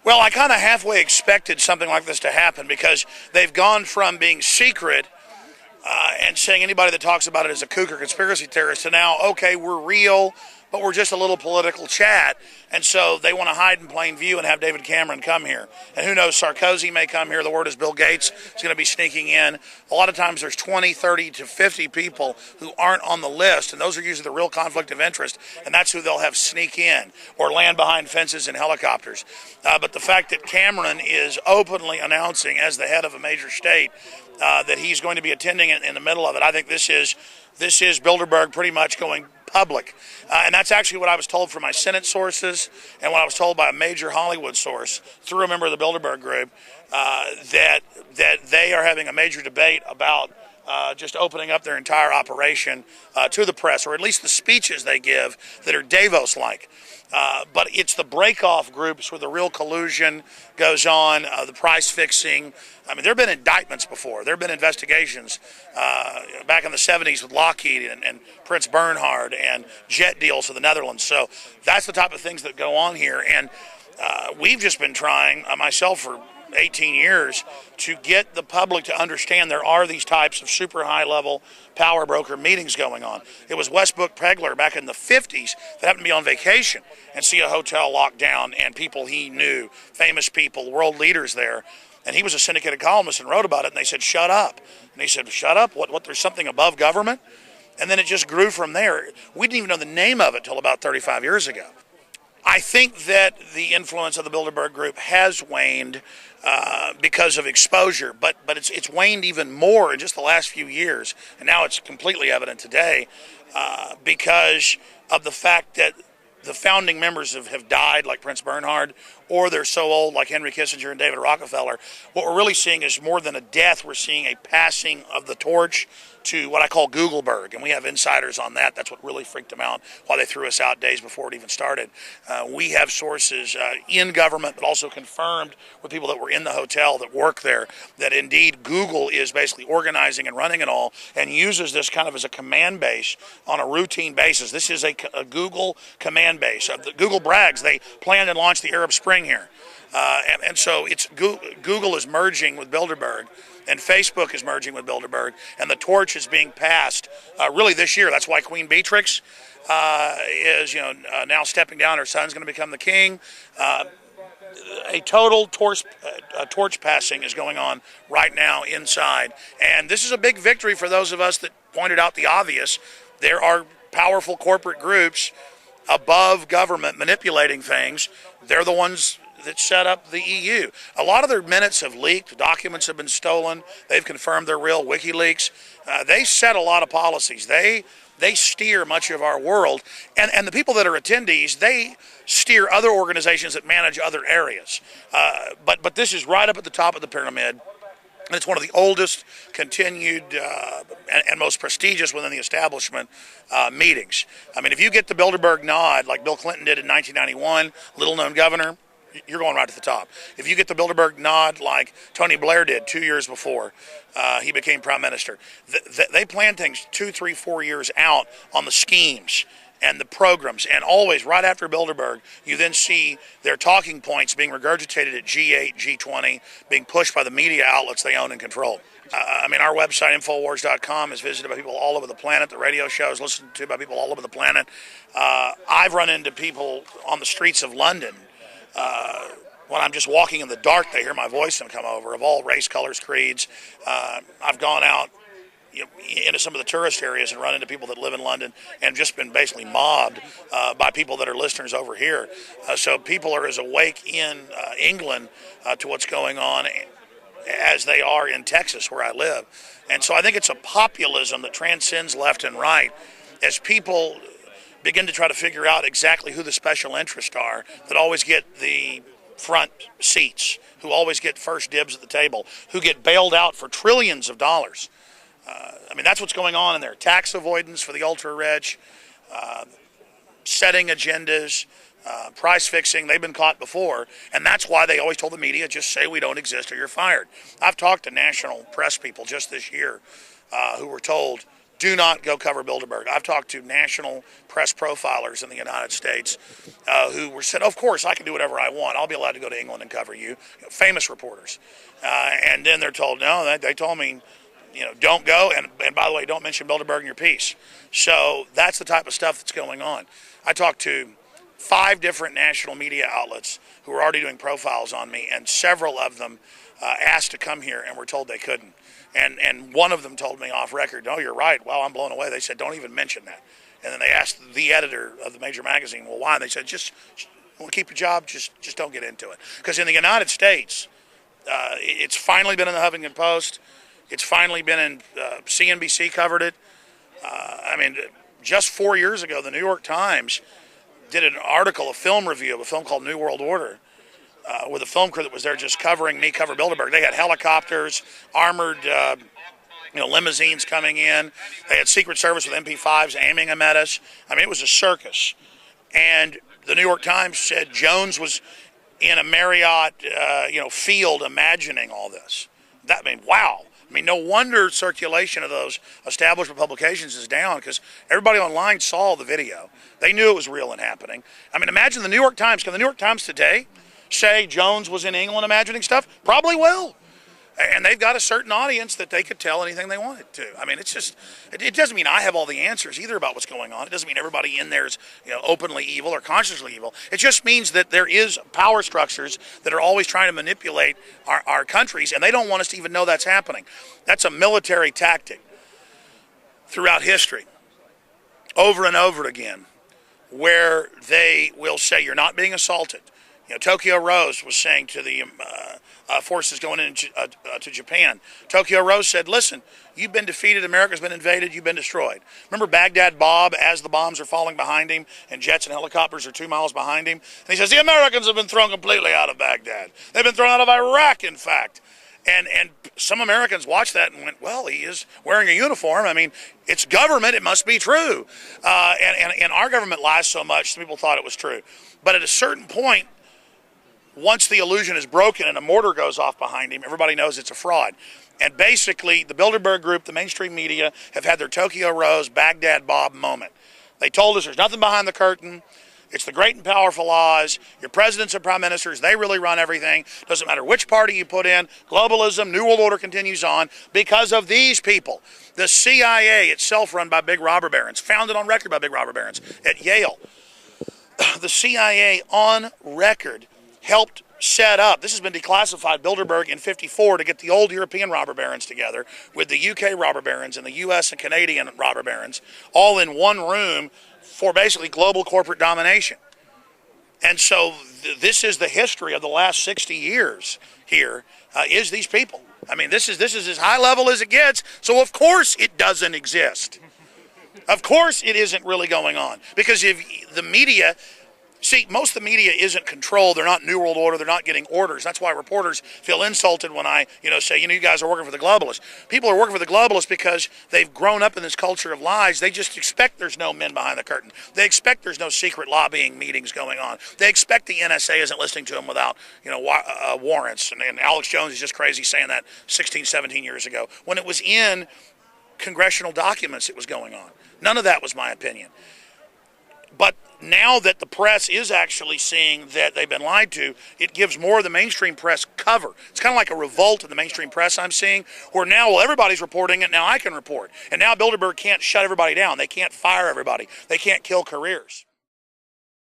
Well, I kind of halfway expected something like this to happen because they've gone from being secret and saying anybody that talks about it is a kook or conspiracy theorist to now, okay, we're real, but we're just a little political chat. And so they want to hide in plain view and have David Cameron come here. And who knows, Sarkozy may come here. The word is Bill Gates is going to be sneaking in. A lot of times there's 20, 30 to 50 people who aren't on the list, and those are usually the real conflict of interest, and that's who they'll have sneak in or land behind fences in helicopters. But the fact that Cameron is openly announcing as the head of a major state that he's going to be attending in the middle of it, I think this is Bilderberg pretty much going public. And that's actually what I was told from my Senate sources and what I was told by a major Hollywood source through a member of the Bilderberg Group, that they are having a major debate about just opening up their entire operation to the press, or at least the speeches they give that are Davos-like. But it's the break-off groups where the real collusion goes on, the price fixing. I mean, there have been indictments before. There have been investigations back in the 70s with Lockheed and Prince Bernhard and jet deals to the Netherlands. So that's the type of things that go on here. And we've just been trying, myself for 18 years, to get the public to understand there are these types of super high-level power broker meetings going on. It was Westbrook Pegler back in the 50s that happened to be on vacation and see a hotel locked down and people he knew, famous people, world leaders there. And he was a syndicated columnist and wrote about it, and they said, shut up. And he said, shut up? What, there's something above government? And then it just grew from there. We didn't even know the name of it till about 35 years ago. I think that the influence of the Bilderberg Group has waned because of exposure, but it's waned even more in just the last few years, and now it's completely evident today because of the fact that the founding members have died, like Prince Bernhard, or they're so old, like Henry Kissinger and David Rockefeller. What we're really seeing is more than a death. We're seeing a passing of the torch to what I call Googleberg, and we have insiders on that. That's what really freaked them out, why they threw us out days before it even started. We have sources in government, but also confirmed with people that were in the hotel that work there, that indeed Google is basically organizing and running it all and uses this kind of as a command base on a routine basis. This is a Google command base. Google brags they planned and launched the Arab Spring here. And so it's Google is merging with Bilderberg, and Facebook is merging with Bilderberg, and the torch is being passed really this year. That's why Queen Beatrix is now stepping down. Her son's going to become the king. A total torch passing is going on right now inside, and this is a big victory for those of us that pointed out the obvious. There are powerful corporate groups above government manipulating things. They're the ones that set up the EU. A lot of their minutes have leaked. Documents have been stolen. They've confirmed they're real. WikiLeaks. They set a lot of policies. They steer much of our world. And the people that are attendees, they steer other organizations that manage other areas. But this is right up at the top of the pyramid. And it's one of the oldest, continued, and most prestigious within the establishment meetings. I mean, if you get the Bilderberg nod, like Bill Clinton did in 1991, little-known governor, you're going right to the top. If you get the Bilderberg nod like Tony Blair did 2 years before he became prime minister, they plan things 2, 3, 4 years out on the schemes and the programs. And always, right after Bilderberg, you then see their talking points being regurgitated at G8, G20, being pushed by the media outlets they own and control. I mean, our website, Infowars.com, is visited by people all over the planet. The radio show is listened to by people all over the planet. I've run into people on the streets of London. When I'm just walking in the dark, they hear my voice and come over, of all race, colors, creeds. I've gone out into some of the tourist areas and run into people that live in London and just been basically mobbed by people that are listeners over here. So people are as awake in England to what's going on as they are in Texas, where I live. And so I think it's a populism that transcends left and right as people begin to try to figure out exactly who the special interests are that always get the front seats, who always get first dibs at the table, who get bailed out for trillions of dollars. I mean, that's what's going on in there. Tax avoidance for the ultra-rich, setting agendas, price fixing. They've been caught before, and that's why they always told the media, just say we don't exist or you're fired. I've talked to national press people just this year who were told, do not go cover Bilderberg. I've talked to national press profilers in the United States who were said, of course, I can do whatever I want. I'll be allowed to go to England and cover you. Famous reporters. And then they're told, no, they told me, don't go. And by the way, don't mention Bilderberg in your piece. So that's the type of stuff that's going on. I talked to 5 different national media outlets who were already doing profiles on me, and several of them asked to come here and were told they couldn't. And one of them told me off record, no, you're right. Wow, I'm blown away. They said, don't even mention that. And then they asked the editor of the major magazine, well, why? And they said, just want to keep your job, just don't get into it. Because in the United States, it's finally been in the Huffington Post. It's finally been in CNBC covered it. Just 4 years ago, the New York Times did an article, a film review of a film called New World Order, with a film crew that was there just covering me, cover Bilderberg. They had helicopters, armored limousines coming in. They had Secret Service with MP5s aiming them at us. It was a circus. And the New York Times said Jones was in a Marriott, field imagining all this. Wow. No wonder circulation of those establishment publications is down, because everybody online saw the video. They knew it was real and happening. Imagine the New York Times. Can the New York Times today say Jones was in England imagining stuff? Probably will. And they've got a certain audience that they could tell anything they wanted to. It doesn't mean I have all the answers either about what's going on. It doesn't mean everybody in there is openly evil or consciously evil. It just means that there is power structures that are always trying to manipulate our countries, and they don't want us to even know that's happening. That's a military tactic throughout history, over and over again, where they will say, you're not being assaulted. Tokyo Rose was saying to the forces going into to Japan, Tokyo Rose said, listen, you've been defeated, America's been invaded, you've been destroyed. Remember Baghdad Bob, as the bombs are falling behind him and jets and helicopters are 2 miles behind him? And he says, the Americans have been thrown completely out of Baghdad. They've been thrown out of Iraq, in fact. And some Americans watched that and went, well, he is wearing a uniform. It's government, it must be true. And our government lies so much, some people thought it was true. But at a certain point, once the illusion is broken and a mortar goes off behind him, everybody knows it's a fraud. And basically, the Bilderberg Group, the mainstream media, have had their Tokyo Rose, Baghdad Bob moment. They told us there's nothing behind the curtain. It's the great and powerful Oz. Your presidents and prime ministers, they really run everything. Doesn't matter which party you put in. Globalism, New World Order continues on because of these people. The CIA itself run by big robber barons, founded on record by big robber barons at Yale. The CIA on record helped set up, this has been declassified, Bilderberg in '54 to get the old European robber barons together with the UK robber barons and the US and Canadian robber barons all in one room for basically global corporate domination. And so this is the history of the last 60 years here, is these people. This is as high level as it gets, so of course it doesn't exist. Of course it isn't really going on. Because if the media, most of the media isn't controlled. They're not New World Order. They're not getting orders. That's why reporters feel insulted when I, say, you guys are working for the globalists. People are working for the globalists because they've grown up in this culture of lies. They just expect there's no men behind the curtain. They expect there's no secret lobbying meetings going on. They expect the NSA isn't listening to them without, warrants. And Alex Jones is just crazy saying that 16, 17 years ago. When it was in congressional documents, it was going on. None of that was my opinion. But now that the press is actually seeing that they've been lied to, it gives more of the mainstream press cover. It's kind of like a revolt in the mainstream press I'm seeing, where now, everybody's reporting it, now I can report. And now Bilderberg can't shut everybody down. They can't fire everybody. They can't kill careers.